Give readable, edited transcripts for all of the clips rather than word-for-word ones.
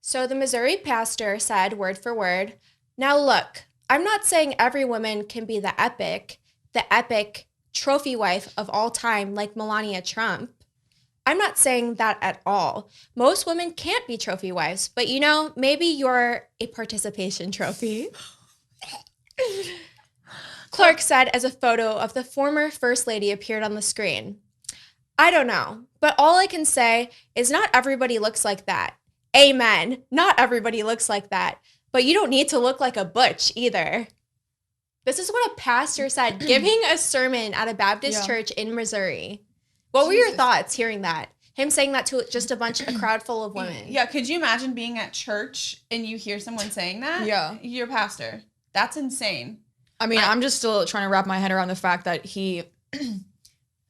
So the Missouri pastor said, word for word, "Now look, I'm not saying every woman can be the epic trophy wife of all time like Melania Trump. I'm not saying that at all. Most women can't be trophy wives, but maybe you're a participation trophy." Clark said as a photo of the former First Lady appeared on the screen. "I don't know, but all I can say is not everybody looks like that. Amen. Not everybody looks like that. But you don't need to look like a butch either." This is what a pastor said, giving a sermon at a Baptist church in Missouri. What were your thoughts hearing that? Him saying that to just a crowd full of women. Yeah, could you imagine being at church and you hear someone saying that? Yeah. You're a pastor. That's insane. I mean, I'm just still trying to wrap my head around the fact that he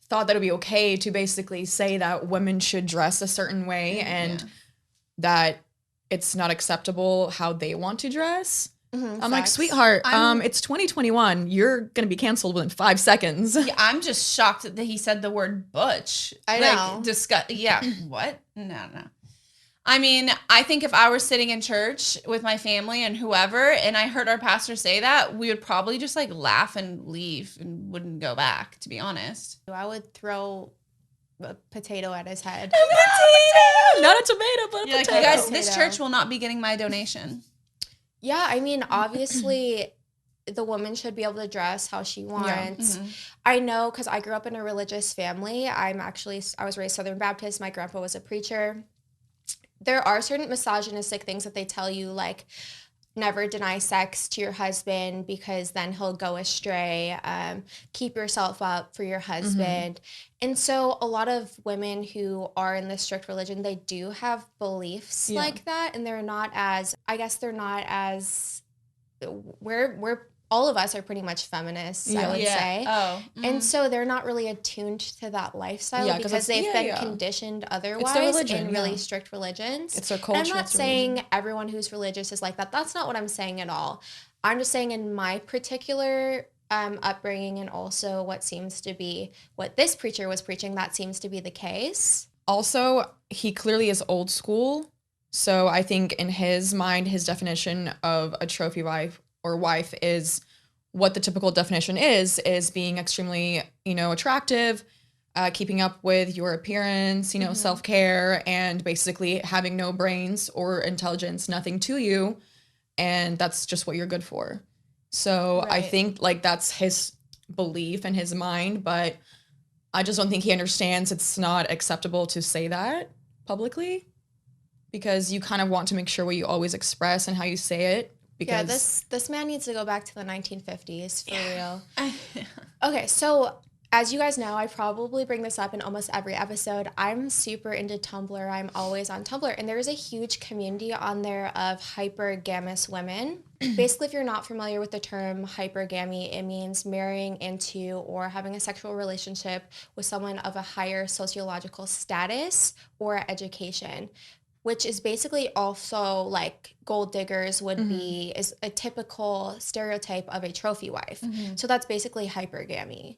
thought that it would be okay to basically say that women should dress a certain way and that it's not acceptable how they want to dress. I'm like, sweetheart, it's 2021. You're going to be canceled within 5 seconds. Yeah, I'm just shocked that he said the word butch. I know. Yeah, what? No. I mean, I think if I were sitting in church with my family and whoever, and I heard our pastor say that, we would probably just like laugh and leave and wouldn't go back, to be honest. I would throw a potato at his head. A potato! Not a tomato, but a potato. Like, you guys, this church will not be getting my donation. Yeah, I mean, obviously, the woman should be able to dress how she wants. Yeah. Mm-hmm. I know because I grew up in a religious family. I was raised Southern Baptist. My grandpa was a preacher. There are certain misogynistic things that they tell you, like never deny sex to your husband because then he'll go astray. Keep yourself up for your husband. Mm-hmm. And so a lot of women who are in this strict religion, they do have beliefs like that. And they're not as, we're all of us are pretty much feminists, I would say. Oh. Mm-hmm. And so they're not really attuned to that lifestyle because they've been conditioned otherwise in really strict religions. It's their culture. And I'm not saying everyone who's religious is like that. That's not what I'm saying at all. I'm just saying in my particular upbringing and also what this preacher was preaching, that seems to be the case. Also, he clearly is old school. So I think in his mind, his definition of a trophy wife or wife is what the typical definition is being extremely, attractive, keeping up with your appearance, self-care, and basically having no brains or intelligence, nothing to you. And that's just what you're good for. So I think that's his belief in his mind, but I just don't think he understands it's not acceptable to say that publicly because you kind of want to make sure what you always express and how you say it. Because this man needs to go back to the 1950s for real. Okay, so as you guys know, I probably bring this up in almost every episode. I'm super into Tumblr. I'm always on Tumblr. And there's a huge community on there of hypergamous women. Basically, if you're not familiar with the term hypergamy, it means marrying into or having a sexual relationship with someone of a higher sociological status or education, which is basically also like gold diggers would be, is a typical stereotype of a trophy wife. Mm-hmm. So that's basically hypergamy.